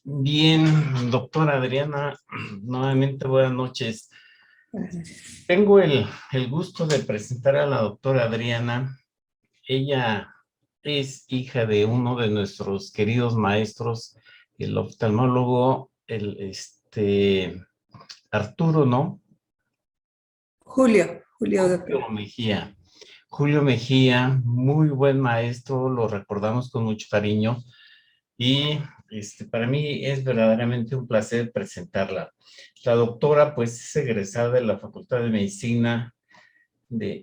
Bien, doctora Adriana, nuevamente buenas noches. Tengo el gusto de presentar a la doctora Adriana. Ella es hija de uno de nuestros queridos maestros, el oftalmólogo, Arturo, ¿no? Julio, doctora. Julio Mejía. Julio Mejía, muy buen maestro, lo recordamos con mucho cariño. Y para mí es verdaderamente un placer presentarla. La doctora, pues, es egresada de la Facultad de Medicina de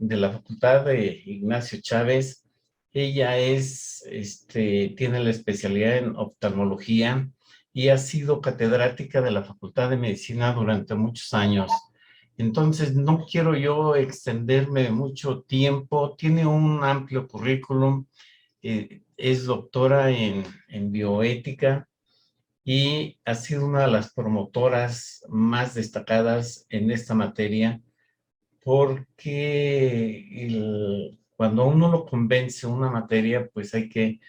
la Facultad de Ignacio Chávez. Ella tiene la especialidad en oftalmología y ha sido catedrática de la Facultad de Medicina durante muchos años. Entonces, no quiero yo extenderme mucho tiempo. Tiene un amplio currículum. Es doctora en bioética y ha sido una de las promotoras más destacadas en esta materia porque cuando uno lo convence una materia, pues hay que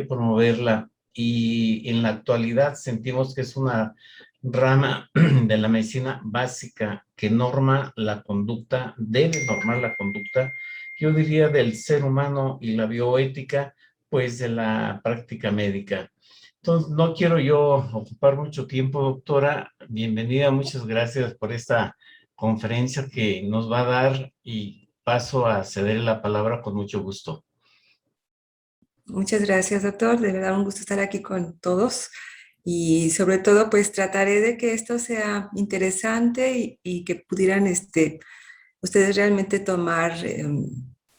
promoverla. Y en la actualidad sentimos que es una rama de la medicina básica que norma la conducta, debe normar la conducta, yo diría, del ser humano, y la bioética, pues de la práctica médica. Entonces, no quiero yo ocupar mucho tiempo, doctora. Bienvenida, muchas gracias por esta conferencia que nos va a dar, y paso a ceder la palabra con mucho gusto. Muchas gracias, doctor. De verdad, un gusto estar aquí con todos. Y sobre todo, pues trataré de que esto sea interesante y que pudieran ustedes realmente tomar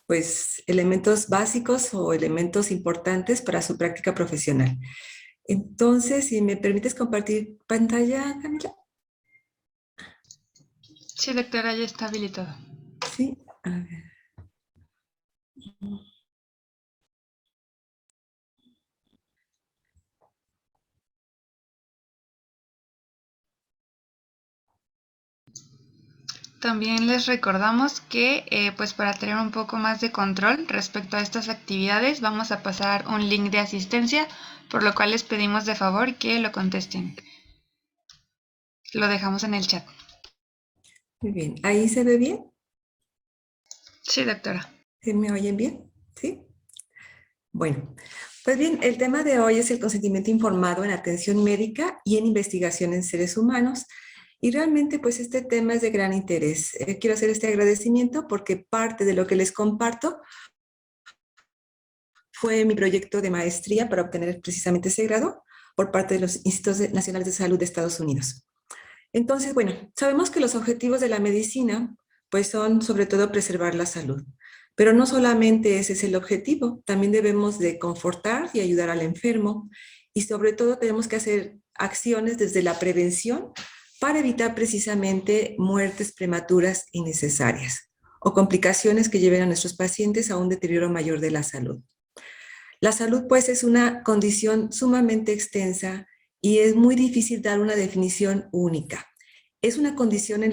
pues elementos básicos o elementos importantes para su práctica profesional. Entonces, si me permites compartir pantalla, Camila. Sí, doctora, ya está habilitado. Sí, a ver. También les recordamos que pues para tener un poco más de control respecto a estas actividades vamos a pasar un link de asistencia, por lo cual les pedimos de favor que lo contesten. Lo dejamos en el chat. Muy bien. ¿Ahí se ve bien? Sí, doctora. ¿Sí me oyen bien? ¿Sí? Bueno, pues bien, el tema de hoy es el consentimiento informado en atención médica y en investigación en seres humanos. Y realmente, pues este tema es de gran interés. Quiero hacer este agradecimiento porque parte de lo que les comparto fue mi proyecto de maestría para obtener precisamente ese grado por parte de los Institutos Nacionales de Salud de Estados Unidos. Entonces, bueno, sabemos que los objetivos de la medicina, pues son sobre todo preservar la salud. Pero no solamente ese es el objetivo, también debemos de confortar y ayudar al enfermo, y sobre todo tenemos que hacer acciones desde la prevención para evitar precisamente muertes prematuras innecesarias o complicaciones que lleven a nuestros pacientes a un deterioro mayor de la salud. La salud, pues, es una condición sumamente extensa y es muy difícil dar una definición única. Es una condición en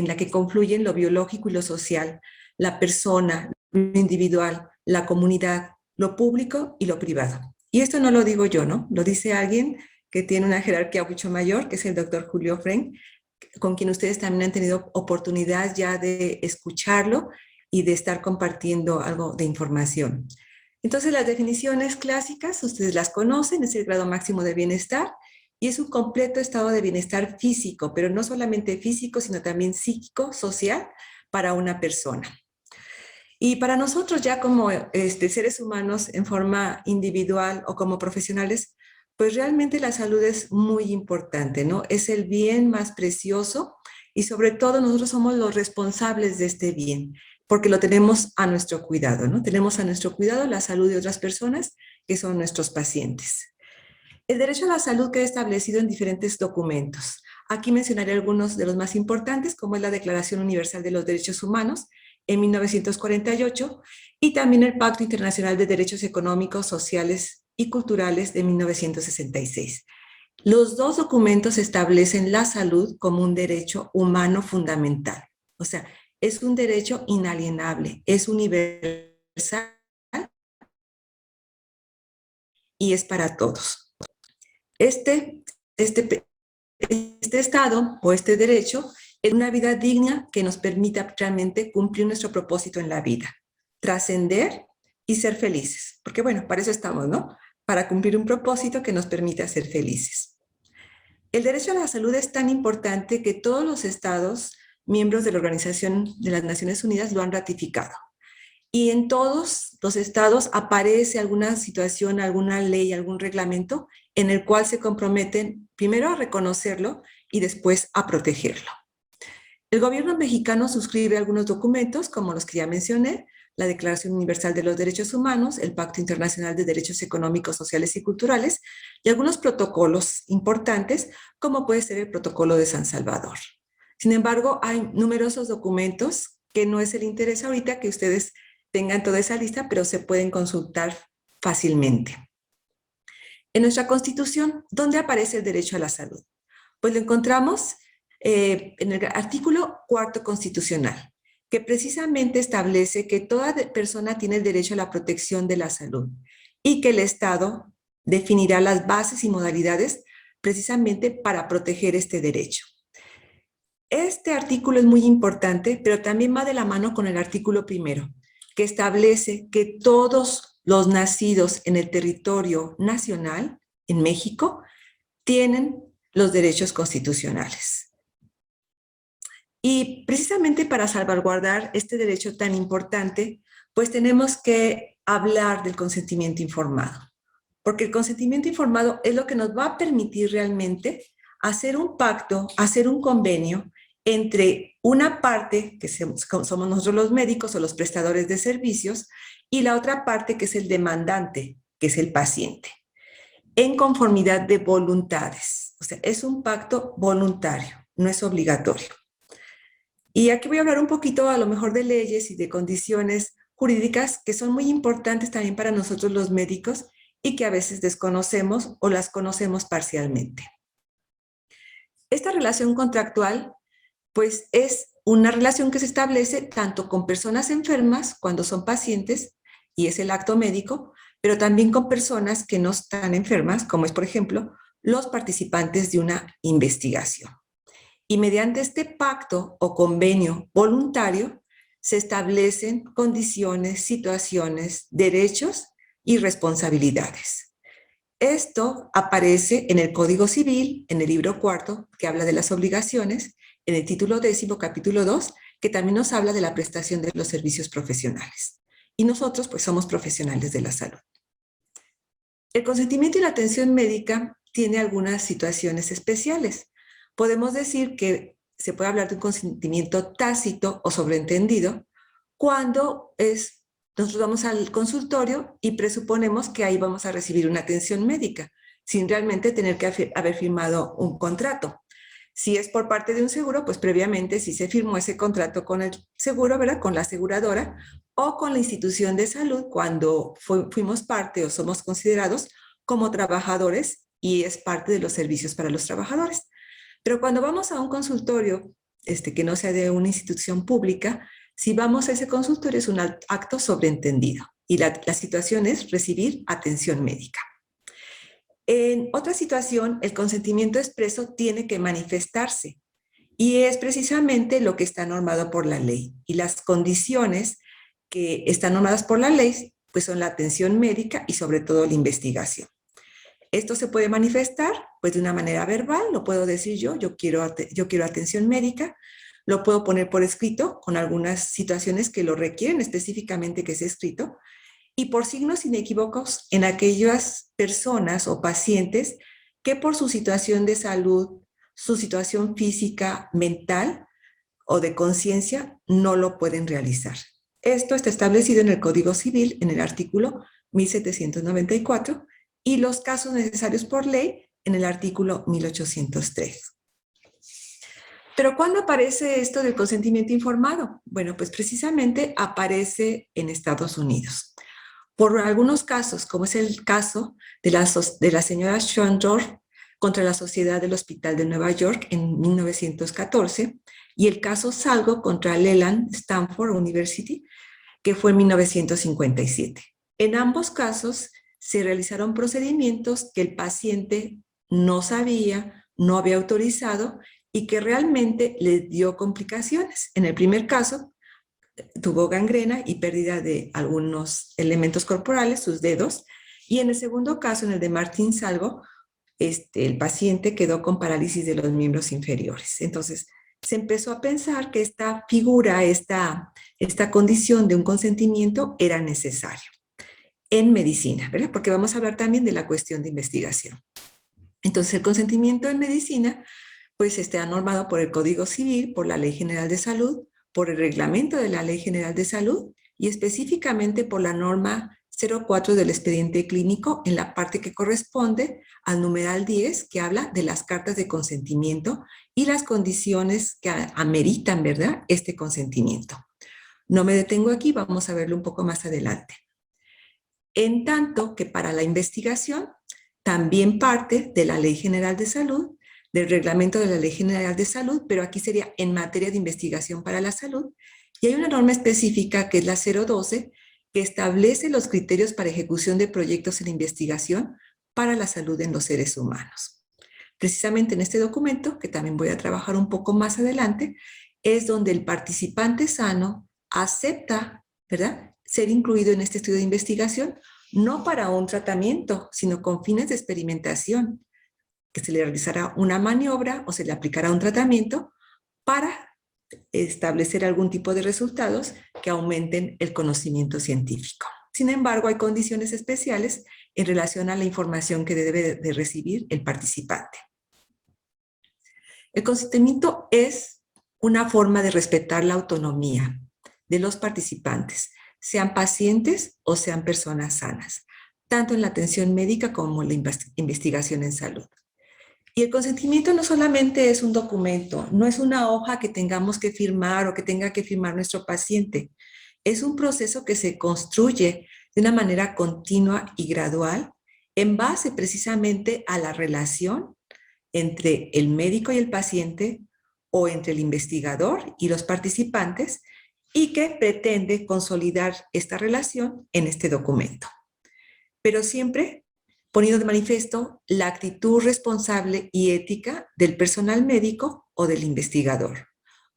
la que confluyen lo biológico y lo social, la persona, lo individual, la comunidad, lo público y lo privado. Y esto no lo digo yo, ¿no? Lo dice alguien que tiene una jerarquía mucho mayor, que es el doctor Julio Frenk, con quien ustedes también han tenido oportunidad ya de escucharlo y de estar compartiendo algo de información. Entonces, las definiciones clásicas, ustedes las conocen, es el grado máximo de bienestar y es un completo estado de bienestar físico, pero no solamente físico, sino también psíquico, social, para una persona. Y para nosotros ya como seres humanos en forma individual o como profesionales, pues realmente la salud es muy importante, ¿no? Es el bien más precioso y sobre todo nosotros somos los responsables de este bien, porque lo tenemos a nuestro cuidado, ¿no? Tenemos a nuestro cuidado la salud de otras personas que son nuestros pacientes. El derecho a la salud queda establecido en diferentes documentos. Aquí mencionaré algunos de los más importantes, como es la Declaración Universal de los Derechos Humanos en 1948 y también el Pacto Internacional de Derechos Económicos, Sociales y Culturales de 1966. Los dos documentos establecen la salud como un derecho humano fundamental. O sea, es un derecho inalienable, es universal y es para todos. Este, este, este estado o este derecho es una vida digna que nos permita realmente cumplir nuestro propósito en la vida, trascender y ser felices. Porque bueno, para eso estamos, ¿no? Para cumplir un propósito que nos permita ser felices. El derecho a la salud es tan importante que todos los estados miembros de la Organización de las Naciones Unidas lo han ratificado. Y en todos los estados aparece alguna situación, alguna ley, algún reglamento en el cual se comprometen primero a reconocerlo y después a protegerlo. El gobierno mexicano suscribe algunos documentos, como los que ya mencioné, la Declaración Universal de los Derechos Humanos, el Pacto Internacional de Derechos Económicos, Sociales y Culturales, y algunos protocolos importantes, como puede ser el Protocolo de San Salvador. Sin embargo, hay numerosos documentos que no es el interés ahorita que ustedes tengan toda esa lista, pero se pueden consultar fácilmente. En nuestra Constitución, ¿dónde aparece el derecho a la salud? Pues lo encontramos en el artículo 4 constitucional, que precisamente establece que toda persona tiene el derecho a la protección de la salud y que el Estado definirá las bases y modalidades precisamente para proteger este derecho. Este artículo es muy importante, pero también va de la mano con el artículo 1, que establece que todos los nacidos en el territorio nacional, en México, tienen los derechos constitucionales. Y precisamente para salvaguardar este derecho tan importante, pues tenemos que hablar del consentimiento informado, porque el consentimiento informado es lo que nos va a permitir realmente hacer un pacto, hacer un convenio entre una parte, que somos nosotros los médicos o los prestadores de servicios, y la otra parte, que es el demandante, que es el paciente, en conformidad de voluntades. O sea, es un pacto voluntario, no es obligatorio. Y aquí voy a hablar un poquito a lo mejor de leyes y de condiciones jurídicas que son muy importantes también para nosotros los médicos y que a veces desconocemos o las conocemos parcialmente. Esta relación contractual, pues es una relación que se establece tanto con personas enfermas cuando son pacientes, y es el acto médico, pero también con personas que no están enfermas, como es, por ejemplo, los participantes de una investigación. Y mediante este pacto o convenio voluntario se establecen condiciones, situaciones, derechos y responsabilidades. Esto aparece en el Código Civil, en el libro 4, que habla de las obligaciones, en el título 10, capítulo 2, que también nos habla de la prestación de los servicios profesionales. Y nosotros, pues, somos profesionales de la salud. El consentimiento y la atención médica tiene algunas situaciones especiales. Podemos decir que se puede hablar de un consentimiento tácito o sobreentendido cuando nosotros vamos al consultorio y presuponemos que ahí vamos a recibir una atención médica, sin realmente tener que haber firmado un contrato. Si es por parte de un seguro, pues previamente sí se firmó ese contrato con el seguro, ¿verdad? Con la aseguradora o con la institución de salud cuando fuimos parte o somos considerados como trabajadores y es parte de los servicios para los trabajadores. Pero cuando vamos a un consultorio que no sea de una institución pública, si vamos a ese consultorio es un acto sobreentendido y la situación es recibir atención médica. En otra situación, el consentimiento expreso tiene que manifestarse y es precisamente lo que está normado por la ley. Y las condiciones que están normadas por la ley pues son la atención médica y sobre todo la investigación. Esto se puede manifestar pues de una manera verbal, lo puedo decir yo quiero atención médica, lo puedo poner por escrito con algunas situaciones que lo requieren específicamente que sea escrito, y por signos inequívocos en aquellas personas o pacientes que por su situación de salud, su situación física, mental o de conciencia no lo pueden realizar. Esto está establecido en el Código Civil en el artículo 1794 y los casos necesarios por ley en el artículo 1803. Pero ¿cuándo aparece esto del consentimiento informado? Bueno, pues precisamente aparece en Estados Unidos. Por algunos casos, como es el caso de la señora Schondorf contra la Sociedad del Hospital de Nueva York en 1914 y el caso Salgo contra Leland Stanford University, que fue en 1957. En ambos casos se realizaron procedimientos que el paciente no sabía, no había autorizado y que realmente le dio complicaciones. En el primer caso, tuvo gangrena y pérdida de algunos elementos corporales, sus dedos, y en el segundo caso, en el de Martín Salvo, el paciente quedó con parálisis de los miembros inferiores. Entonces, se empezó a pensar que esta figura, esta condición de un consentimiento era necesario en medicina, ¿verdad? Porque vamos a hablar también de la cuestión de investigación. Entonces, el consentimiento en medicina, pues está normado por el Código Civil, por la Ley General de Salud, por el reglamento de la Ley General de Salud y específicamente por la norma 04 del expediente clínico en la parte que corresponde al numeral 10, que habla de las cartas de consentimiento y las condiciones que ameritan, ¿verdad?, este consentimiento. No me detengo aquí, vamos a verlo un poco más adelante. En tanto que para la investigación también parte de la Ley General de Salud, del reglamento de la Ley General de Salud, pero aquí sería en materia de investigación para la salud, y hay una norma específica que es la 012, que establece los criterios para ejecución de proyectos en investigación para la salud en los seres humanos. Precisamente en este documento, que también voy a trabajar un poco más adelante, es donde el participante sano acepta, ¿verdad?, ser incluido en este estudio de investigación, no para un tratamiento, sino con fines de experimentación, que se le realizará una maniobra o se le aplicará un tratamiento para establecer algún tipo de resultados que aumenten el conocimiento científico. Sin embargo, hay condiciones especiales en relación a la información que debe de recibir el participante. El consentimiento es una forma de respetar la autonomía de los participantes, sean pacientes o sean personas sanas, tanto en la atención médica como en la investigación en salud. Y el consentimiento no solamente es un documento, no es una hoja que tengamos que firmar o que tenga que firmar nuestro paciente. Es un proceso que se construye de una manera continua y gradual en base precisamente a la relación entre el médico y el paciente o entre el investigador y los participantes y que pretende consolidar esta relación en este documento. Pero siempre poniendo de manifiesto la actitud responsable y ética del personal médico o del investigador,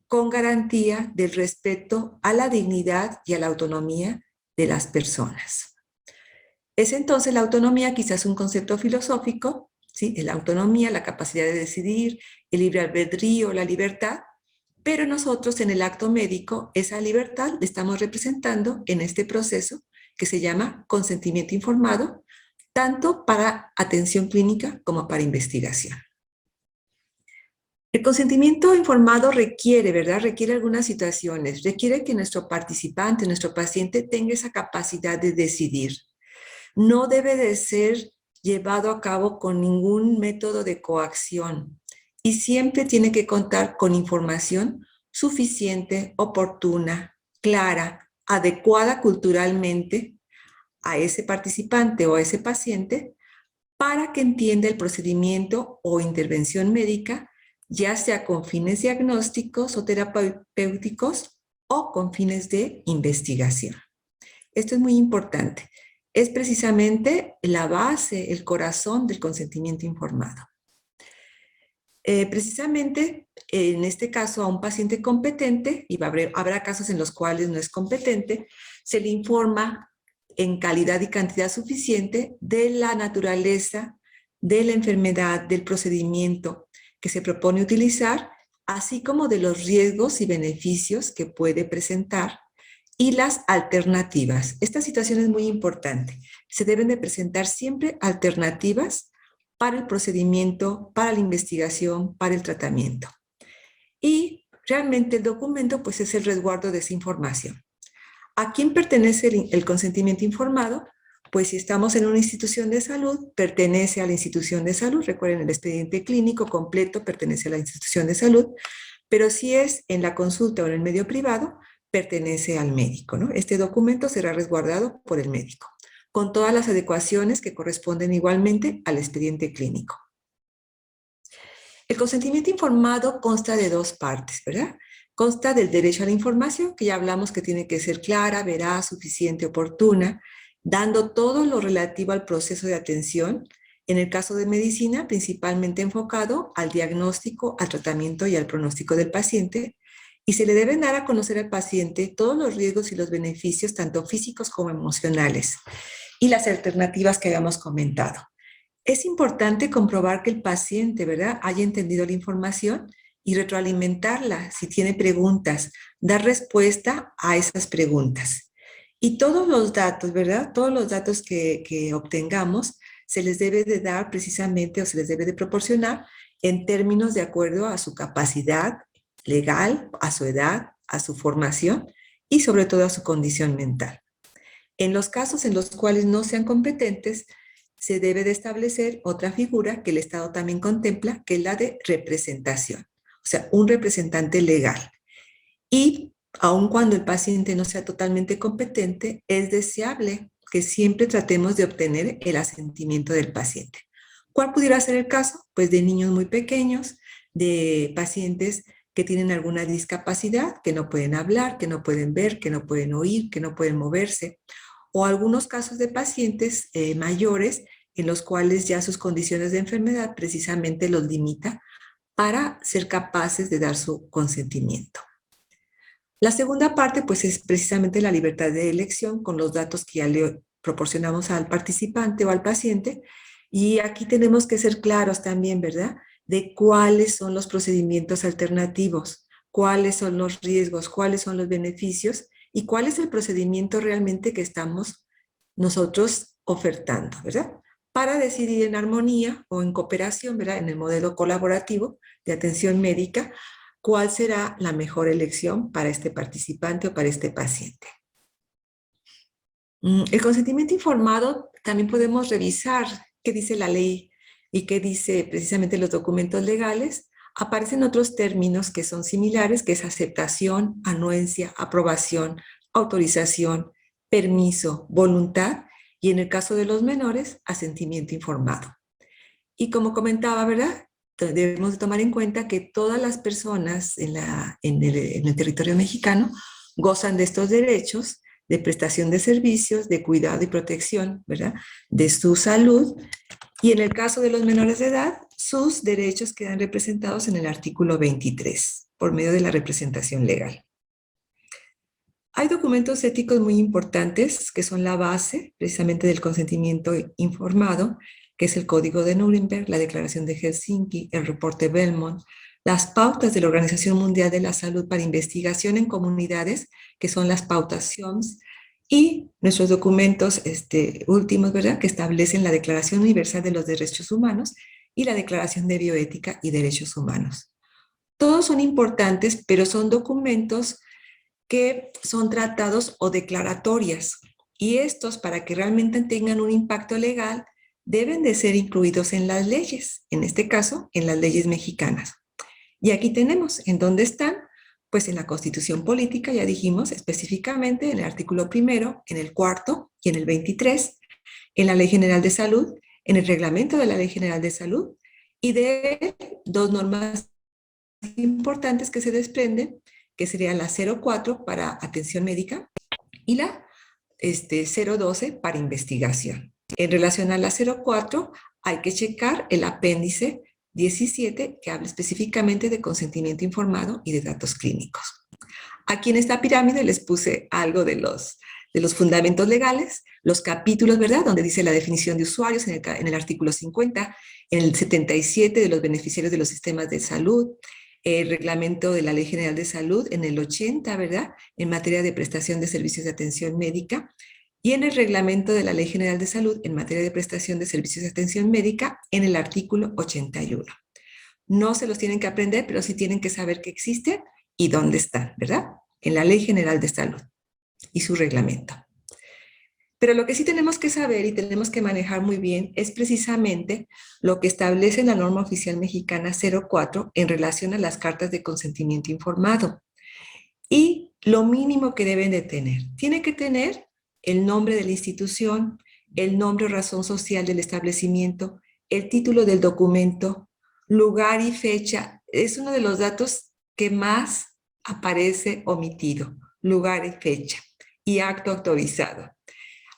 con garantía del respeto a la dignidad y a la autonomía de las personas. Es entonces la autonomía quizás un concepto filosófico, ¿sí?, la autonomía, la capacidad de decidir, el libre albedrío, la libertad, pero nosotros en el acto médico esa libertad la estamos representando en este proceso que se llama consentimiento informado, tanto para atención clínica como para investigación. El consentimiento informado requiere, ¿verdad?, requiere algunas situaciones, requiere que nuestro participante, nuestro paciente tenga esa capacidad de decidir. No debe de ser llevado a cabo con ningún método de coacción y siempre tiene que contar con información suficiente, oportuna, clara, adecuada culturalmente a ese participante o a ese paciente para que entienda el procedimiento o intervención médica, ya sea con fines diagnósticos o terapéuticos o con fines de investigación. Esto es muy importante. Es precisamente la base, el corazón del consentimiento informado. Precisamente, en este caso, a un paciente competente, y habrá casos en los cuales no es competente, se le informa en calidad y cantidad suficiente de la naturaleza, de la enfermedad, del procedimiento que se propone utilizar, así como de los riesgos y beneficios que puede presentar y las alternativas. Esta situación es muy importante. Se deben de presentar siempre alternativas para el procedimiento, para la investigación, para el tratamiento. Y realmente el documento pues es el resguardo de esa información. ¿A quién pertenece el consentimiento informado? Pues si estamos en una institución de salud, pertenece a la institución de salud. Recuerden, el expediente clínico completo pertenece a la institución de salud, pero si es en la consulta o en el medio privado, pertenece al médico, ¿no? Este documento será resguardado por el médico, con todas las adecuaciones que corresponden igualmente al expediente clínico. El consentimiento informado consta de dos partes, ¿verdad? Consta del derecho a la información, que ya hablamos que tiene que ser clara, veraz, suficiente, oportuna, dando todo lo relativo al proceso de atención En el caso de medicina, principalmente enfocado al diagnóstico, al tratamiento y al pronóstico del paciente, y se le deben dar a conocer al paciente todos los riesgos y los beneficios, tanto físicos como emocionales, y las alternativas que habíamos comentado. Es importante comprobar que el paciente, ¿verdad?, haya entendido la información y retroalimentarla si tiene preguntas, dar respuesta a esas preguntas. Y todos los datos, ¿verdad?, todos los datos que obtengamos se les debe de dar precisamente o se les debe de proporcionar en términos de acuerdo a su capacidad legal, a su edad, a su formación y sobre todo a su condición mental. En los casos en los cuales no sean competentes, se debe de establecer otra figura que el Estado también contempla, que es la de representación, o sea, un representante legal. Y aun cuando el paciente no sea totalmente competente, es deseable que siempre tratemos de obtener el asentimiento del paciente. ¿Cuál pudiera ser el caso? Pues de niños muy pequeños, de pacientes que tienen alguna discapacidad, que no pueden hablar, que no pueden ver, que no pueden oír, que no pueden moverse, o algunos casos de pacientes mayores en los cuales ya sus condiciones de enfermedad precisamente los limita para ser capaces de dar su consentimiento. La segunda parte, pues, es precisamente la libertad de elección con los datos que ya le proporcionamos al participante o al paciente. Y aquí tenemos que ser claros también, ¿verdad?, de cuáles son los procedimientos alternativos, cuáles son los riesgos, cuáles son los beneficios y cuál es el procedimiento realmente que estamos nosotros ofertando, ¿verdad?, para decidir en armonía o en cooperación, ¿verdad?, en el modelo colaborativo de atención médica, cuál será la mejor elección para este participante o para este paciente. El consentimiento informado también podemos revisar qué dice la ley y qué dice precisamente los documentos legales. Aparecen otros términos que son similares, que es aceptación, anuencia, aprobación, autorización, permiso, voluntad, y en el caso de los menores, asentimiento informado. Y como comentaba, ¿verdad?, debemos de tomar en cuenta que todas las personas en el territorio mexicano gozan de estos derechos de prestación de servicios, de cuidado y protección, ¿verdad?, de su salud. Y en el caso de los menores de edad, sus derechos quedan representados en el artículo 23 por medio de la representación legal. Hay documentos éticos muy importantes que son la base precisamente del consentimiento informado, que es el Código de Nuremberg, la Declaración de Helsinki, el Reporte Belmont, las pautas de la Organización Mundial de la Salud para investigación en comunidades, que son las pautas SIOMS, y nuestros documentos últimos, ¿verdad?, que establecen la Declaración Universal de los Derechos Humanos y la Declaración de Bioética y Derechos Humanos. Todos son importantes, pero son documentos que son tratados o declaratorias, y estos, para que realmente tengan un impacto legal, deben de ser incluidos en las leyes, en este caso, en las leyes mexicanas. Y aquí tenemos, ¿en dónde están? Pues en la Constitución Política, ya dijimos, específicamente en el artículo 1, en el 4 y en el 23, en la Ley General de Salud, en el Reglamento de la Ley General de Salud, y de dos normas importantes que se desprenden, que sería la 04 para atención médica y la 012 para investigación. En relación a la 04, hay que checar el apéndice 17, que habla específicamente de consentimiento informado y de datos clínicos. Aquí en esta pirámide les puse algo de los fundamentos legales, los capítulos, ¿verdad?, donde dice la definición de usuarios en el artículo 50, en el 77 de los beneficiarios de los sistemas de salud, el reglamento de la Ley General de Salud en el 80, ¿verdad?, en materia de prestación de servicios de atención médica, y en el reglamento de la Ley General de Salud en materia de prestación de servicios de atención médica en el artículo 81. No se los tienen que aprender, pero sí tienen que saber que existen y dónde están, ¿verdad?, en la Ley General de Salud y su reglamento. Pero lo que sí tenemos que saber y tenemos que manejar muy bien es precisamente lo que establece la norma oficial mexicana 04 en relación a las cartas de consentimiento informado. Y lo mínimo que deben de tener. Tiene que tener el nombre de la institución, el nombre o razón social del establecimiento, el título del documento, lugar y fecha. Es uno de los datos que más aparece omitido, lugar y fecha, y acto autorizado,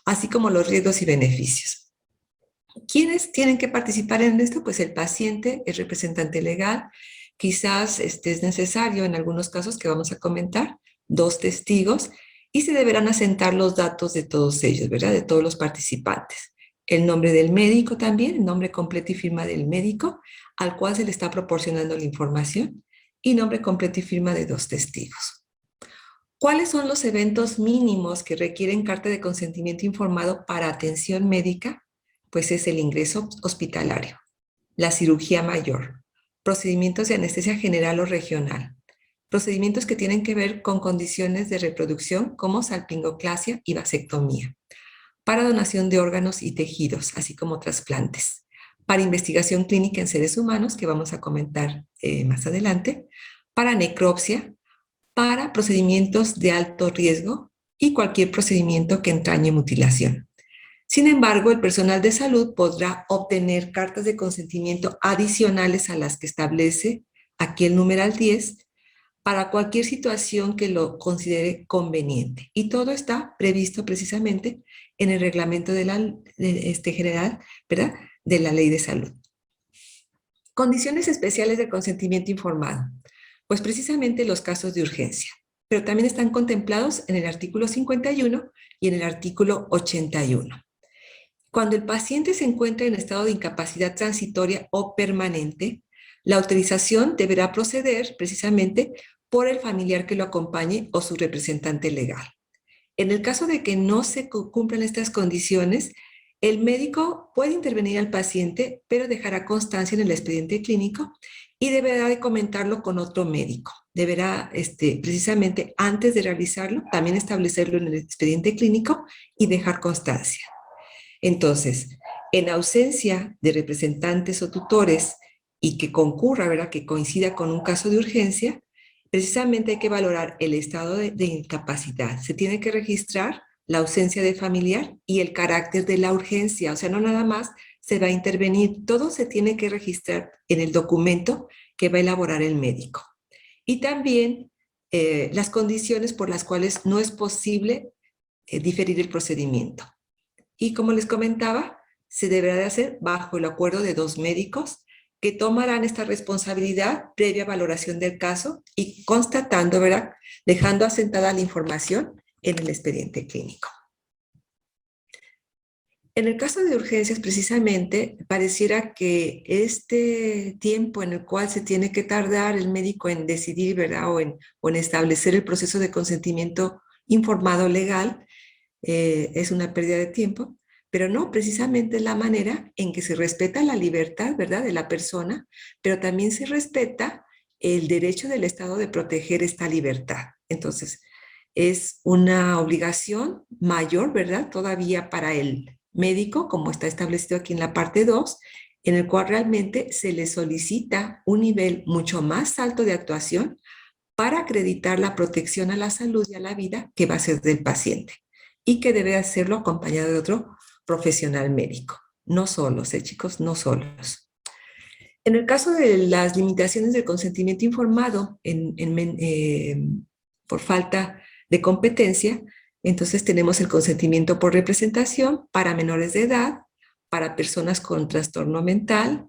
así como los riesgos y beneficios. ¿Quiénes tienen que participar en esto? Pues el paciente, el representante legal, quizás es necesario en algunos casos que vamos a comentar, 2 testigos, y se deberán asentar los datos de todos ellos, ¿verdad? De todos los participantes. El nombre del médico también, el nombre completo y firma del médico, al cual se le está proporcionando la información, y nombre completo y firma de 2 testigos. ¿Cuáles son los eventos mínimos que requieren carta de consentimiento informado para atención médica? Pues es el ingreso hospitalario, la cirugía mayor, procedimientos de anestesia general o regional, procedimientos que tienen que ver con condiciones de reproducción como salpingoclasia y vasectomía, para donación de órganos y tejidos, así como trasplantes, para investigación clínica en seres humanos, que vamos a comentar más adelante, para necropsia, para procedimientos de alto riesgo y cualquier procedimiento que entrañe mutilación. Sin embargo, el personal de salud podrá obtener cartas de consentimiento adicionales a las que establece aquí el numeral 10 para cualquier situación que lo considere conveniente. Y todo está previsto precisamente en el reglamento general, ¿verdad?, de la Ley de Salud. Condiciones especiales de consentimiento informado. Pues precisamente los casos de urgencia, pero también están contemplados en el artículo 51 y en el artículo 81. Cuando el paciente se encuentra en estado de incapacidad transitoria o permanente, la autorización deberá proceder precisamente por el familiar que lo acompañe o su representante legal. En el caso de que no se cumplan estas condiciones, el médico puede intervenir al paciente, pero dejará constancia en el expediente clínico y deberá de comentarlo con otro médico. Deberá, precisamente antes de realizarlo, también establecerlo en el expediente clínico y dejar constancia. Entonces, en ausencia de representantes o tutores y que concurra, ¿verdad?, que coincida con un caso de urgencia, precisamente hay que valorar el estado de incapacidad. Se tiene que registrar la ausencia de familiar y el carácter de la urgencia. O sea, no nada más se va a intervenir, todo se tiene que registrar en el documento que va a elaborar el médico. Y también las condiciones por las cuales no es posible diferir el procedimiento. Y como les comentaba, se deberá de hacer bajo el acuerdo de 2 médicos que tomarán esta responsabilidad previa valoración del caso y constatando, ¿verdad?, dejando asentada la información en el expediente clínico. En el caso de urgencias, precisamente, pareciera que este tiempo en el cual se tiene que tardar el médico en decidir, ¿verdad?, o en establecer el proceso de consentimiento informado legal, es una pérdida de tiempo, pero no, precisamente es la manera en que se respeta la libertad, ¿verdad?, de la persona, pero también se respeta el derecho del Estado de proteger esta libertad. Entonces, es una obligación mayor, ¿verdad?, todavía para el médico, como está establecido aquí en la parte 2, en el cual realmente se le solicita un nivel mucho más alto de actuación para acreditar la protección a la salud y a la vida que va a ser del paciente y que debe hacerlo acompañado de otro profesional médico. No solos, chicos, no solos. En el caso de las limitaciones del consentimiento informado por falta de competencia, entonces tenemos el consentimiento por representación para menores de edad, para personas con trastorno mental,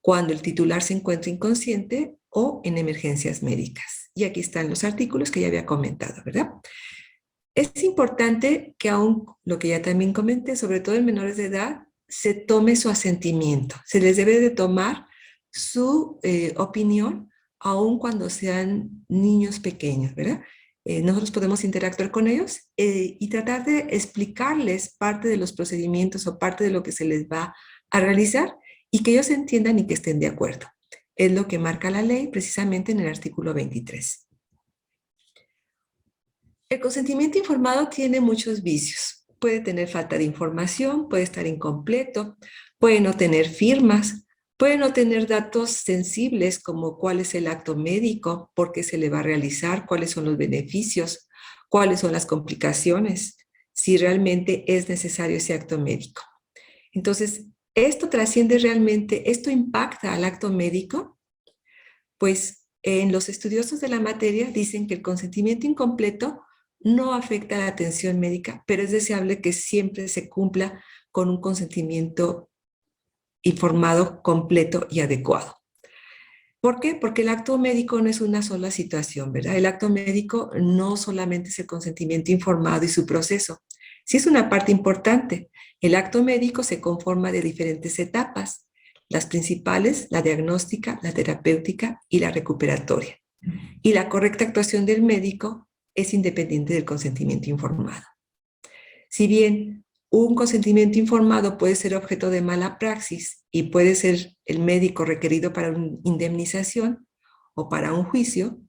cuando el titular se encuentra inconsciente o en emergencias médicas. Y aquí están los artículos que ya había comentado, ¿verdad? Es importante que aún, lo que ya también comenté, sobre todo en menores de edad, se tome su asentimiento. Se les debe de tomar su opinión, aun cuando sean niños pequeños, ¿verdad? Nosotros podemos interactuar con ellos y tratar de explicarles parte de los procedimientos o parte de lo que se les va a realizar y que ellos entiendan y que estén de acuerdo. Es lo que marca la ley precisamente en el artículo 23. El consentimiento informado tiene muchos vicios. Puede tener falta de información, puede estar incompleto, puede no tener firmas, puede no tener datos sensibles como cuál es el acto médico, por qué se le va a realizar, cuáles son los beneficios, cuáles son las complicaciones, si realmente es necesario ese acto médico. Entonces, ¿esto trasciende realmente, esto impacta al acto médico? Pues en los estudiosos de la materia dicen que el consentimiento incompleto no afecta a la atención médica, pero es deseable que siempre se cumpla con un consentimiento informado, completo y adecuado. ¿Por qué? Porque el acto médico no es una sola situación, ¿verdad? El acto médico no solamente es el consentimiento informado y su proceso. Sí es una parte importante. El acto médico se conforma de diferentes etapas. Las principales, la diagnóstica, la terapéutica y la recuperatoria. Y la correcta actuación del médico es independiente del consentimiento informado. Si bien un consentimiento informado puede ser objeto de mala praxis y puede ser el médico requerido para una indemnización o para un juicio,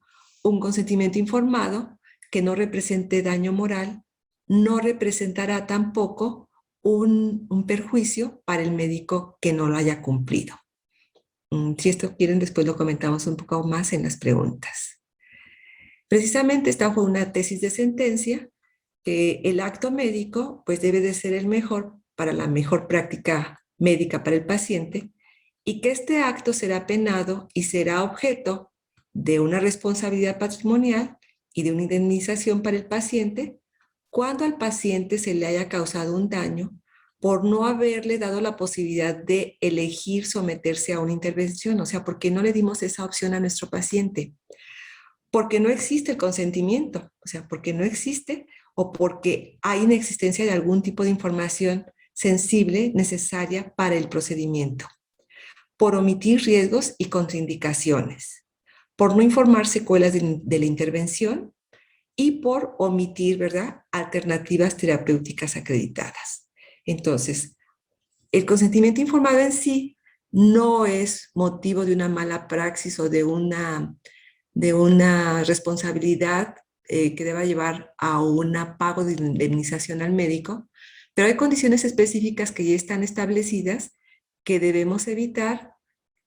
un consentimiento informado que no represente daño moral no representará tampoco un perjuicio para el médico que no lo haya cumplido. Si esto quieren, después lo comentamos un poco más en las preguntas. Precisamente esta fue una tesis de sentencia que el acto médico pues debe de ser el mejor para la mejor práctica médica para el paciente y que este acto será penado y será objeto de una responsabilidad patrimonial y de una indemnización para el paciente cuando al paciente se le haya causado un daño por no haberle dado la posibilidad de elegir someterse a una intervención, o sea, porque no le dimos esa opción a nuestro paciente, porque no existe el consentimiento, o sea, porque no existe o porque hay inexistencia de algún tipo de información sensible necesaria para el procedimiento, por omitir riesgos y contraindicaciones, por no informar secuelas de la intervención y por omitir, ¿verdad?, alternativas terapéuticas acreditadas. Entonces, el consentimiento informado en sí no es motivo de una mala praxis o de una responsabilidad que deba llevar a un pago de indemnización al médico, pero hay condiciones específicas que ya están establecidas que debemos evitar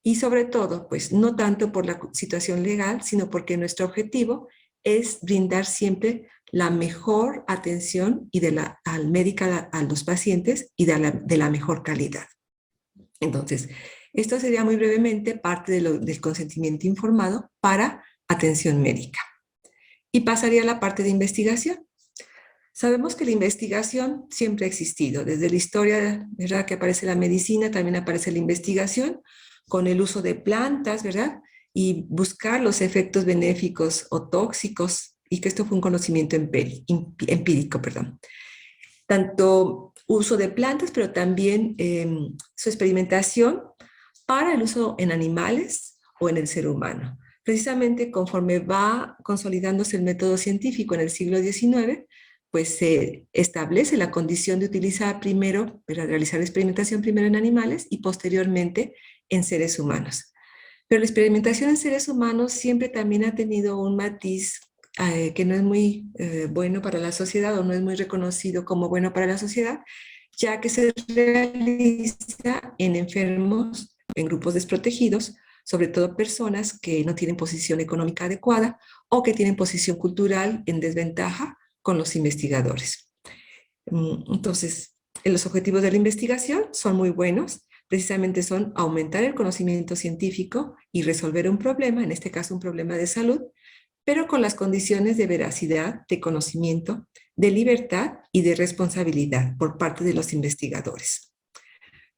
y sobre todo, pues no tanto por la situación legal, sino porque nuestro objetivo es brindar siempre la mejor atención y al médico a los pacientes y de la mejor calidad. Entonces, esto sería muy brevemente parte del consentimiento informado para atención médica. Y pasaría a la parte de investigación. Sabemos que la investigación siempre ha existido. Desde la historia, ¿verdad?, que aparece la medicina, también aparece la investigación con el uso de plantas, ¿verdad?, y buscar los efectos benéficos o tóxicos, y que esto fue un conocimiento empírico, perdón. Tanto uso de plantas, pero también su experimentación para el uso en animales o en el ser humano. Precisamente conforme va consolidándose el método científico en el siglo XIX, pues se establece la condición de utilizar primero, para realizar experimentación primero en animales y posteriormente en seres humanos. Pero la experimentación en seres humanos siempre también ha tenido un matiz que no es muy bueno para la sociedad o no es muy reconocido como bueno para la sociedad, ya que se realiza en enfermos, en grupos desprotegidos, sobre todo personas que no tienen posición económica adecuada o que tienen posición cultural en desventaja con los investigadores. Entonces, los objetivos de la investigación son muy buenos, precisamente son aumentar el conocimiento científico y resolver un problema, en este caso un problema de salud, pero con las condiciones de veracidad, de conocimiento, de libertad y de responsabilidad por parte de los investigadores.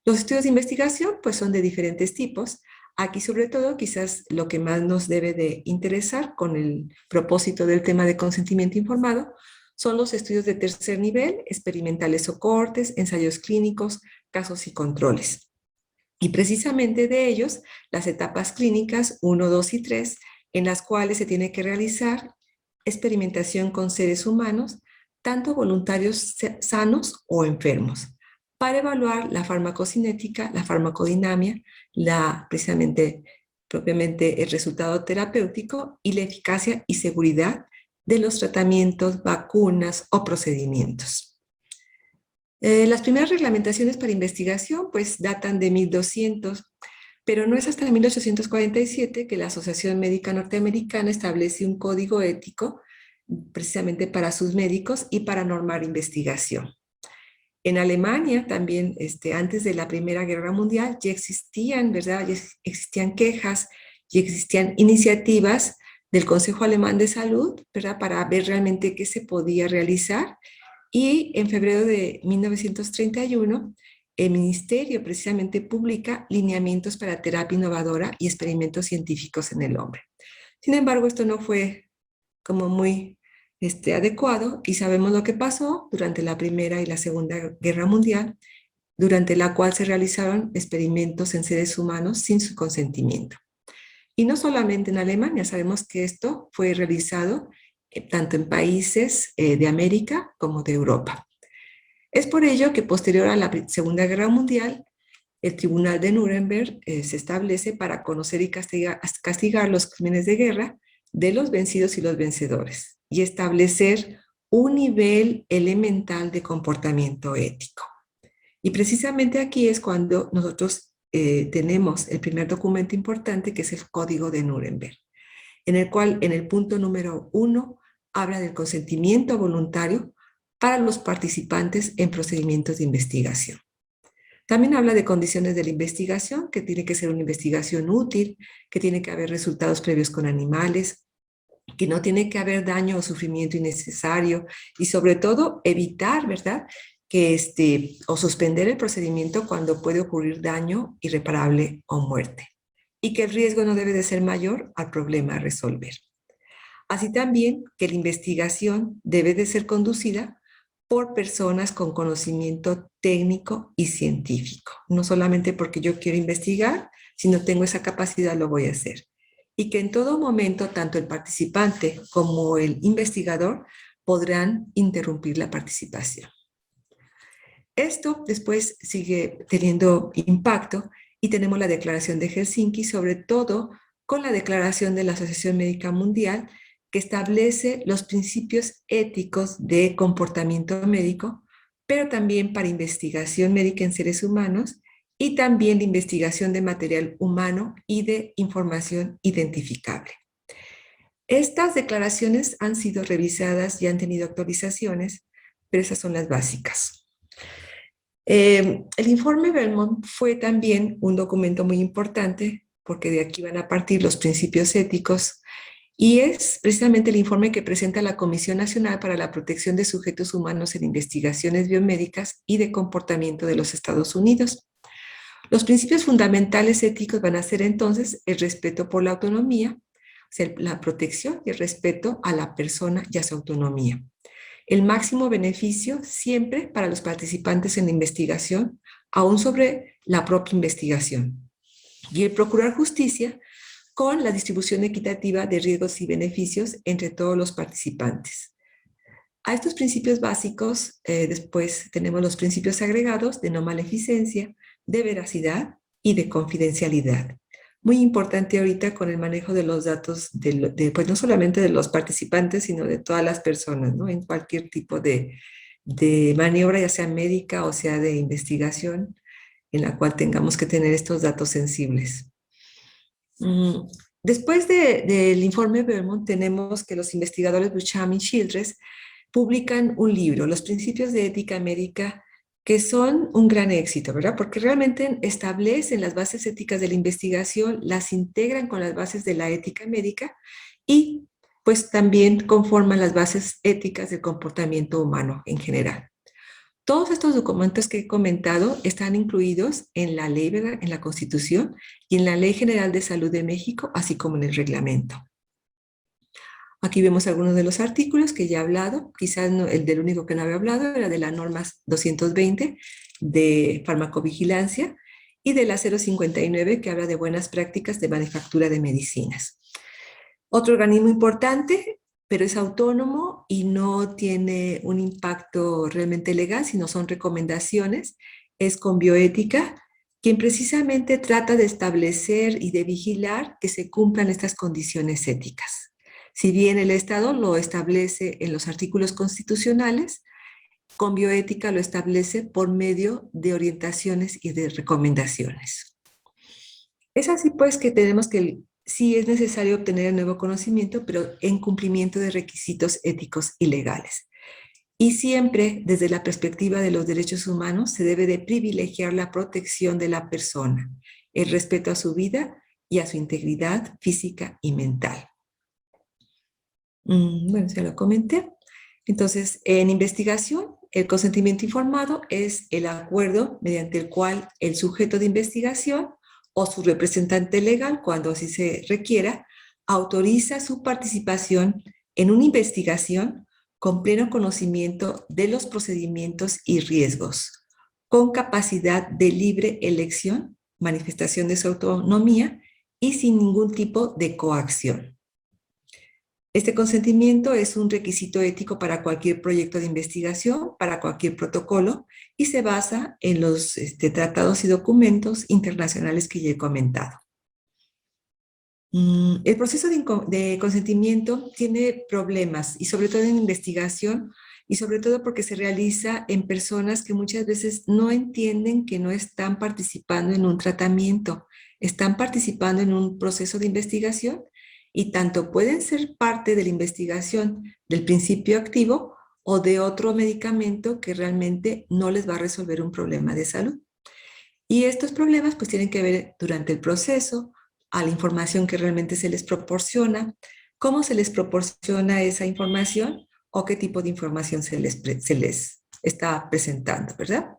Los estudios de investigación pues son de diferentes tipos. Aquí sobre todo quizás lo que más nos debe de interesar con el propósito del tema de consentimiento informado son los estudios de tercer nivel, experimentales o cohortes, ensayos clínicos, casos y controles. Y precisamente de ellos, las etapas clínicas 1, 2 y 3, en las cuales se tiene que realizar experimentación con seres humanos, tanto voluntarios sanos o enfermos, para evaluar la farmacocinética, la farmacodinamia, precisamente propiamente el resultado terapéutico y la eficacia y seguridad de los tratamientos, vacunas o procedimientos. Las primeras reglamentaciones para investigación pues datan de 1200, pero no es hasta 1847 que la Asociación Médica Norteamericana establece un código ético precisamente para sus médicos y para normar investigación. En Alemania también, antes de la Primera Guerra Mundial, ya existían, ¿verdad? Ya existían quejas y existían iniciativas del Consejo Alemán de Salud, ¿verdad?, para ver realmente qué se podía realizar. Y en febrero de 1931, el Ministerio precisamente publica lineamientos para terapia innovadora y experimentos científicos en el hombre. Sin embargo, esto no fue como muy adecuado y sabemos lo que pasó durante la Primera y la Segunda Guerra Mundial, durante la cual se realizaron experimentos en seres humanos sin su consentimiento. Y no solamente en Alemania, sabemos que esto fue realizado tanto en países de América como de Europa. Es por ello que posterior a la Segunda Guerra Mundial, el Tribunal de Nuremberg se establece para conocer y castigar los crímenes de guerra de los vencidos y los vencedores y establecer un nivel elemental de comportamiento ético. Y precisamente aquí es cuando nosotros tenemos el primer documento importante, que es el Código de Nuremberg, en el cual en el punto número 1 habla del consentimiento voluntario para los participantes en procedimientos de investigación. También habla de condiciones de la investigación, que tiene que ser una investigación útil, que tiene que haber resultados previos con animales, que no tiene que haber daño o sufrimiento innecesario y sobre todo evitar, ¿verdad?, o suspender el procedimiento cuando puede ocurrir daño irreparable o muerte, y que el riesgo no debe de ser mayor al problema a resolver. Así también que la investigación debe de ser conducida por personas con conocimiento técnico y científico. No solamente porque yo quiero investigar, si no tengo esa capacidad lo voy a hacer. Y que en todo momento, tanto el participante como el investigador podrán interrumpir la participación. Esto después sigue teniendo impacto y tenemos la Declaración de Helsinki, sobre todo con la Declaración de la Asociación Médica Mundial, que establece los principios éticos de comportamiento médico, pero también para investigación médica en seres humanos y también de investigación de material humano y de información identificable. Estas declaraciones han sido revisadas y han tenido actualizaciones, pero esas son las básicas. El informe Belmont fue también un documento muy importante porque de aquí van a partir los principios éticos y es precisamente el informe que presenta la Comisión Nacional para la Protección de Sujetos Humanos en Investigaciones Biomédicas y de Comportamiento de los Estados Unidos. Los principios fundamentales éticos van a ser entonces el respeto por la autonomía, o sea, la protección y el respeto a la persona y a su autonomía. El máximo beneficio siempre para los participantes en la investigación, aún sobre la propia investigación. Y el procurar justicia con la distribución equitativa de riesgos y beneficios entre todos los participantes. A estos principios básicos, después tenemos los principios agregados de no maleficencia, de veracidad y de confidencialidad. Muy importante ahorita con el manejo de los datos, pues no solamente de los participantes, sino de todas las personas, ¿no? En cualquier tipo de maniobra, ya sea médica o sea de investigación, en la cual tengamos que tener estos datos sensibles. Después del informe Belmont, tenemos que los investigadores Bucham y Childress publican un libro, Los Principios de Ética Médica, que son un gran éxito, ¿verdad? Porque realmente establecen las bases éticas de la investigación, las integran con las bases de la ética médica y pues también conforman las bases éticas del comportamiento humano en general. Todos estos documentos que he comentado están incluidos en la ley, ¿verdad?, en la Constitución y en la Ley General de Salud de México, así como en el reglamento. Aquí vemos algunos de los artículos que ya he hablado, quizás no, el del único que no había hablado era de la norma 220 de farmacovigilancia y de la 059 que habla de buenas prácticas de manufactura de medicinas. Otro organismo importante, pero es autónomo y no tiene un impacto realmente legal, sino son recomendaciones, es Conbioética, quien precisamente trata de establecer y de vigilar que se cumplan estas condiciones éticas. Si bien el Estado lo establece en los artículos constitucionales, Conbioética lo establece por medio de orientaciones y de recomendaciones. Es así pues que tenemos que sí es necesario obtener el nuevo conocimiento, pero en cumplimiento de requisitos éticos y legales. Y siempre desde la perspectiva de los derechos humanos se debe de privilegiar la protección de la persona, el respeto a su vida y a su integridad física y mental. Bueno, ya lo comenté. Entonces, en investigación el consentimiento informado es el acuerdo mediante el cual el sujeto de investigación o su representante legal, cuando así se requiera, autoriza su participación en una investigación con pleno conocimiento de los procedimientos y riesgos, con capacidad de libre elección, manifestación de su autonomía y sin ningún tipo de coacción. Este consentimiento es un requisito ético para cualquier proyecto de investigación, para cualquier protocolo, y se basa en los tratados y documentos internacionales que ya he comentado. El proceso de consentimiento tiene problemas, y sobre todo en investigación, y sobre todo porque se realiza en personas que muchas veces no entienden que no están participando en un tratamiento, están participando en un proceso de investigación, y tanto pueden ser parte de la investigación del principio activo o de otro medicamento que realmente no les va a resolver un problema de salud. Y estos problemas pues tienen que ver durante el proceso, a la información que realmente se les proporciona, cómo se les proporciona esa información o qué tipo de información se les está presentando, ¿verdad?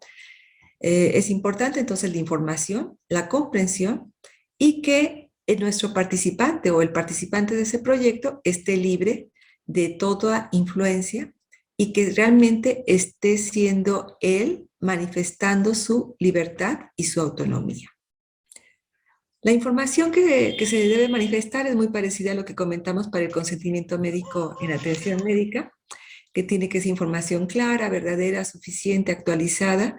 Es importante entonces la información, la comprensión y que nuestro participante o el participante de ese proyecto esté libre de toda influencia y que realmente esté siendo él manifestando su libertad y su autonomía. La información que se debe manifestar es muy parecida a lo que comentamos para el consentimiento médico en atención médica, que tiene que ser información clara, verdadera, suficiente, actualizada,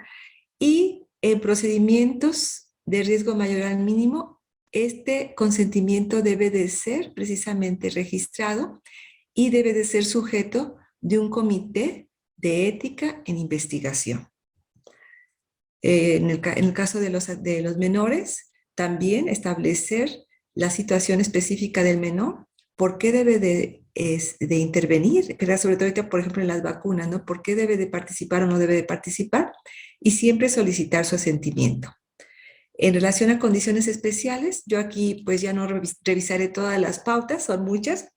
y en procedimientos de riesgo mayor al mínimo, este consentimiento debe de ser precisamente registrado y debe de ser sujeto de un comité de ética en investigación. En el caso de los menores, también establecer la situación específica del menor, por qué debe de intervenir, ¿verdad? Sobre todo ahorita, por ejemplo, en las vacunas, ¿no? ¿Por qué debe de participar o no debe de participar? Y siempre solicitar su asentimiento. En relación a condiciones especiales, yo aquí pues ya no revisaré todas las pautas, son muchas,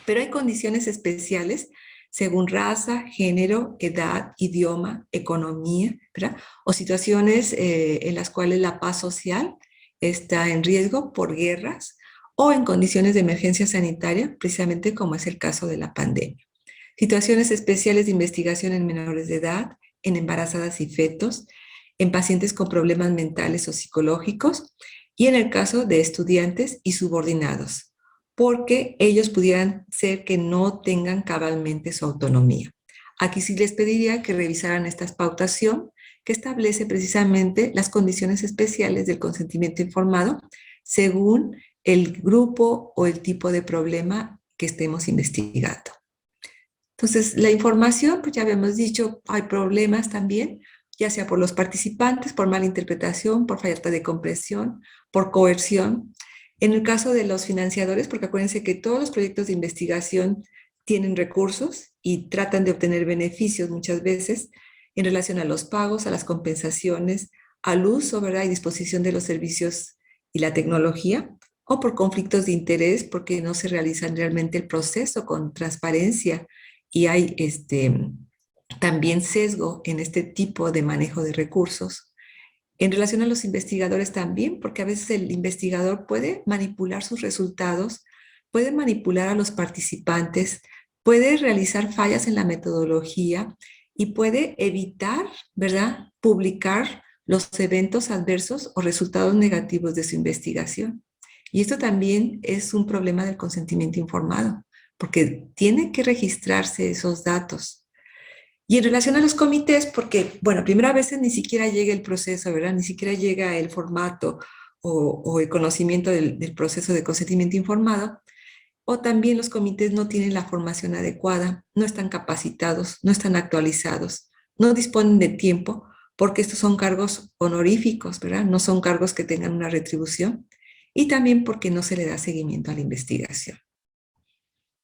pero hay condiciones especiales según raza, género, edad, idioma, economía, ¿verdad? O situaciones en las cuales la paz social está en riesgo por guerras o en condiciones de emergencia sanitaria, precisamente como es el caso de la pandemia. Situaciones especiales de investigación en menores de edad, en embarazadas y fetos, en pacientes con problemas mentales o psicológicos y en el caso de estudiantes y subordinados, porque ellos pudieran ser que no tengan cabalmente su autonomía. Aquí sí les pediría que revisaran esta pautación que establece precisamente las condiciones especiales del consentimiento informado según el grupo o el tipo de problema que estemos investigando. Entonces, la información, pues ya habíamos dicho, hay problemas también, ya sea por los participantes, por mala interpretación, por falta de comprensión, por coerción. En el caso de los financiadores, porque acuérdense que todos los proyectos de investigación tienen recursos y tratan de obtener beneficios muchas veces en relación a los pagos, a las compensaciones, al uso, ¿verdad? Y disposición de los servicios y la tecnología, o por conflictos de interés, porque no se realizan realmente el proceso con transparencia y hay también sesgo en este tipo de manejo de recursos. En relación a los investigadores también, porque a veces el investigador puede manipular sus resultados, puede manipular a los participantes, puede realizar fallas en la metodología y puede evitar, ¿verdad?, publicar los eventos adversos o resultados negativos de su investigación. Y esto también es un problema del consentimiento informado, porque tienen que registrarse esos datos. Y en relación a los comités, porque, bueno, primero a veces ni siquiera llega el proceso, ¿verdad? Ni siquiera llega el formato o el conocimiento del proceso de consentimiento informado, o también los comités no tienen la formación adecuada, no están capacitados, no están actualizados, no disponen de tiempo, porque estos son cargos honoríficos, ¿verdad? No son cargos que tengan una retribución, y también porque no se le da seguimiento a la investigación.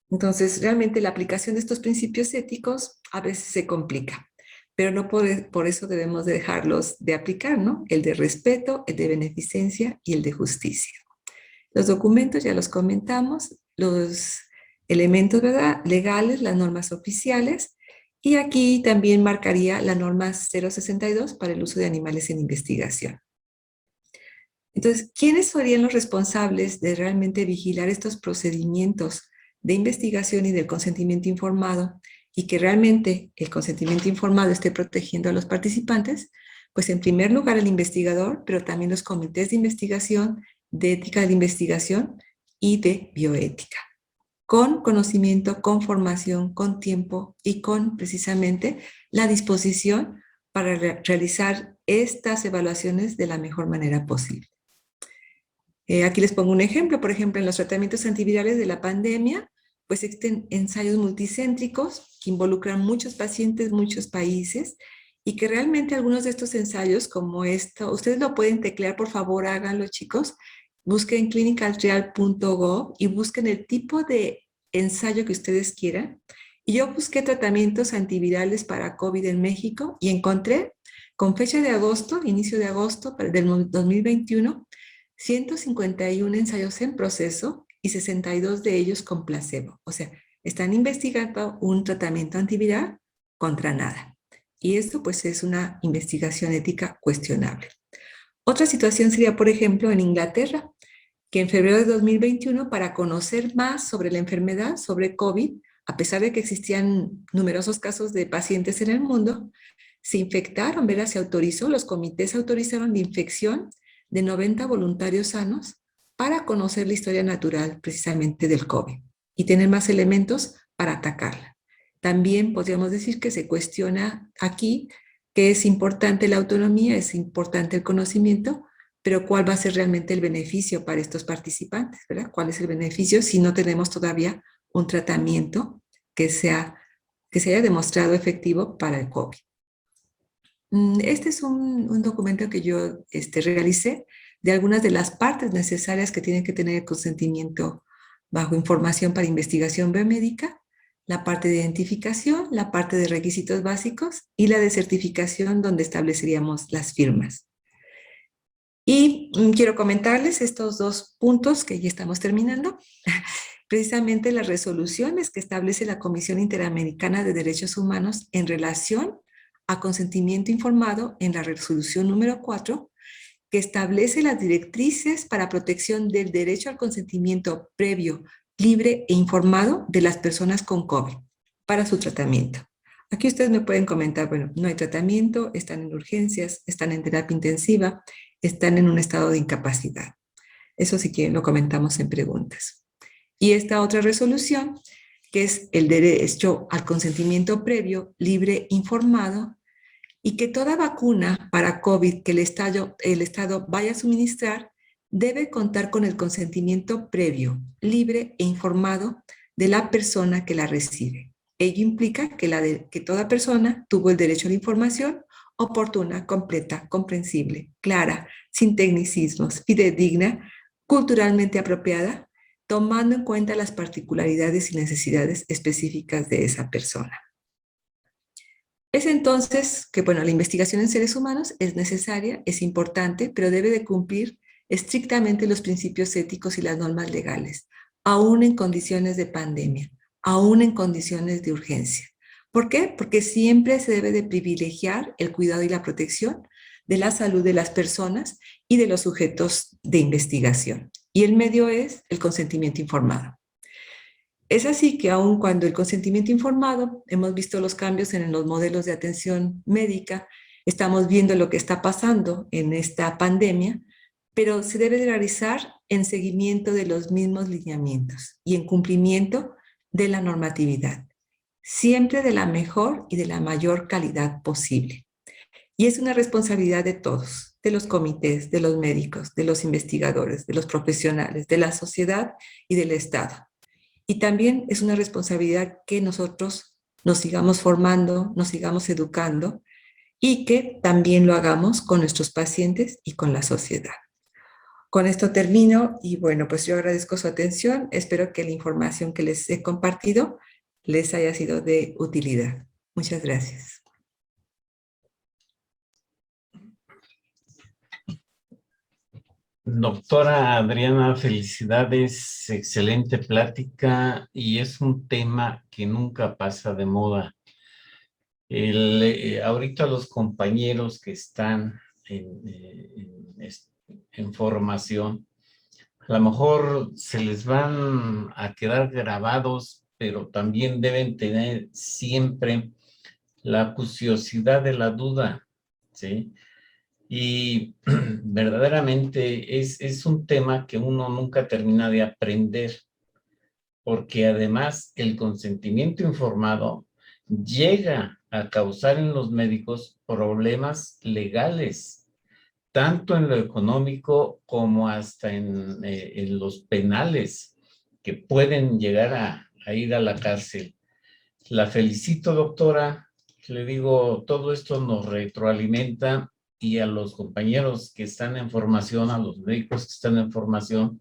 Entonces, realmente la aplicación de estos principios éticos a veces se complica, pero no por eso debemos de dejarlos de aplicar, ¿no? El de respeto, el de beneficencia y el de justicia. Los documentos ya los comentamos, los elementos, ¿verdad?, legales, las normas oficiales, Y aquí también marcaría la norma 062 para el uso de animales en investigación. Entonces, ¿quiénes serían los responsables de realmente vigilar estos procedimientos de investigación y del consentimiento informado y que realmente el consentimiento informado esté protegiendo a los participantes? Pues en primer lugar el investigador, pero también los comités de investigación, de ética de la investigación y de bioética, con conocimiento, con formación, con tiempo y con precisamente la disposición para realizar estas evaluaciones de la mejor manera posible. Aquí les pongo un ejemplo, por ejemplo, en los tratamientos antivirales de la pandemia, pues existen ensayos multicéntricos que involucran muchos pacientes, muchos países, y que realmente algunos de estos ensayos, como esto, ustedes lo pueden teclear, por favor, háganlo, chicos. Busquen clinicaltrial.gov y busquen el tipo de ensayo que ustedes quieran. Y yo busqué tratamientos antivirales para COVID en México y encontré, con fecha de agosto, inicio de agosto del 2021, 151 ensayos en proceso y 62 de ellos con placebo. O sea, están investigando un tratamiento antiviral contra nada. Y esto pues es una investigación ética cuestionable. Otra situación sería, por ejemplo, en Inglaterra, que en febrero de 2021, para conocer más sobre la enfermedad, sobre COVID, a pesar de que existían numerosos casos de pacientes en el mundo, se infectaron, ¿verdad? Se autorizó, los comités autorizaron la infección de 90 voluntarios sanos para conocer la historia natural precisamente del COVID y tener más elementos para atacarla. También podríamos decir que se cuestiona aquí que es importante la autonomía, es importante el conocimiento, pero ¿cuál va a ser realmente el beneficio para estos participantes? ¿Verdad? ¿Cuál es el beneficio si no tenemos todavía un tratamiento que se haya demostrado efectivo para el COVID? Este es un documento que yo realicé de algunas de las partes necesarias que tienen que tener el consentimiento bajo información para investigación biomédica, la parte de identificación, la parte de requisitos básicos y la de certificación donde estableceríamos las firmas. Y quiero comentarles estos dos puntos que ya estamos terminando. Precisamente las resoluciones que establece la Comisión Interamericana de Derechos Humanos en relación a consentimiento informado en la resolución número 4, que establece las directrices para protección del derecho al consentimiento previo, libre e informado de las personas con COVID para su tratamiento. Aquí ustedes me pueden comentar, bueno, no hay tratamiento, están en urgencias, están en terapia intensiva, están en un estado de incapacidad. Eso sí que lo comentamos en preguntas. Y esta otra resolución, que es el derecho al consentimiento previo, libre, informado, y que toda vacuna para COVID que el Estado vaya a suministrar debe contar con el consentimiento previo, libre e informado de la persona que la recibe. Ello implica que toda persona tuvo el derecho a la información oportuna, completa, comprensible, clara, sin tecnicismos, fidedigna, culturalmente apropiada, tomando en cuenta las particularidades y necesidades específicas de esa persona. Es entonces que, bueno, la investigación en seres humanos es necesaria, es importante, pero debe de cumplir estrictamente los principios éticos y las normas legales, aún en condiciones de pandemia, aún en condiciones de urgencia. ¿Por qué? Porque siempre se debe de privilegiar el cuidado y la protección de la salud de las personas y de los sujetos de investigación. Y el medio es el consentimiento informado. Es así que aun cuando el consentimiento informado, hemos visto los cambios en los modelos de atención médica, estamos viendo lo que está pasando en esta pandemia, pero se debe de realizar en seguimiento de los mismos lineamientos y en cumplimiento de la normatividad, siempre de la mejor y de la mayor calidad posible. Y es una responsabilidad de todos, de los comités, de los médicos, de los investigadores, de los profesionales, de la sociedad y del Estado. Y también es una responsabilidad que nosotros nos sigamos formando, nos sigamos educando y que también lo hagamos con nuestros pacientes y con la sociedad. Con esto termino y bueno, pues yo agradezco su atención. Espero que la información que les he compartido les haya sido de utilidad. Muchas gracias. Doctora Adriana, felicidades, excelente plática y es un tema que nunca pasa de moda. Ahorita los compañeros que están en formación, a lo mejor se les van a quedar grabados, pero también deben tener siempre la acuciosidad de la duda, ¿sí? Y verdaderamente es un tema que uno nunca termina de aprender, porque además el consentimiento informado llega a causar en los médicos problemas legales, tanto en lo económico como hasta en los penales, que pueden llegar a ir a la cárcel. La felicito, doctora. Le digo, todo esto nos retroalimenta, y a los compañeros que están en formación, a los médicos que están en formación,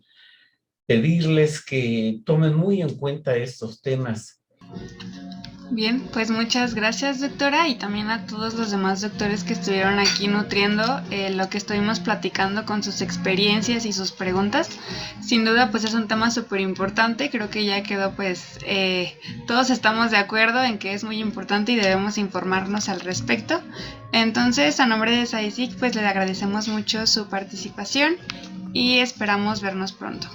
pedirles que tomen muy en cuenta estos temas. Bien, pues muchas gracias, doctora, y también a todos los demás doctores que estuvieron aquí nutriendo lo que estuvimos platicando con sus experiencias y sus preguntas. Sin duda, pues es un tema súper importante. Creo que ya quedó, pues, todos estamos de acuerdo en que es muy importante y debemos informarnos al respecto. Entonces, a nombre de SAICIC, pues le agradecemos mucho su participación y esperamos vernos pronto.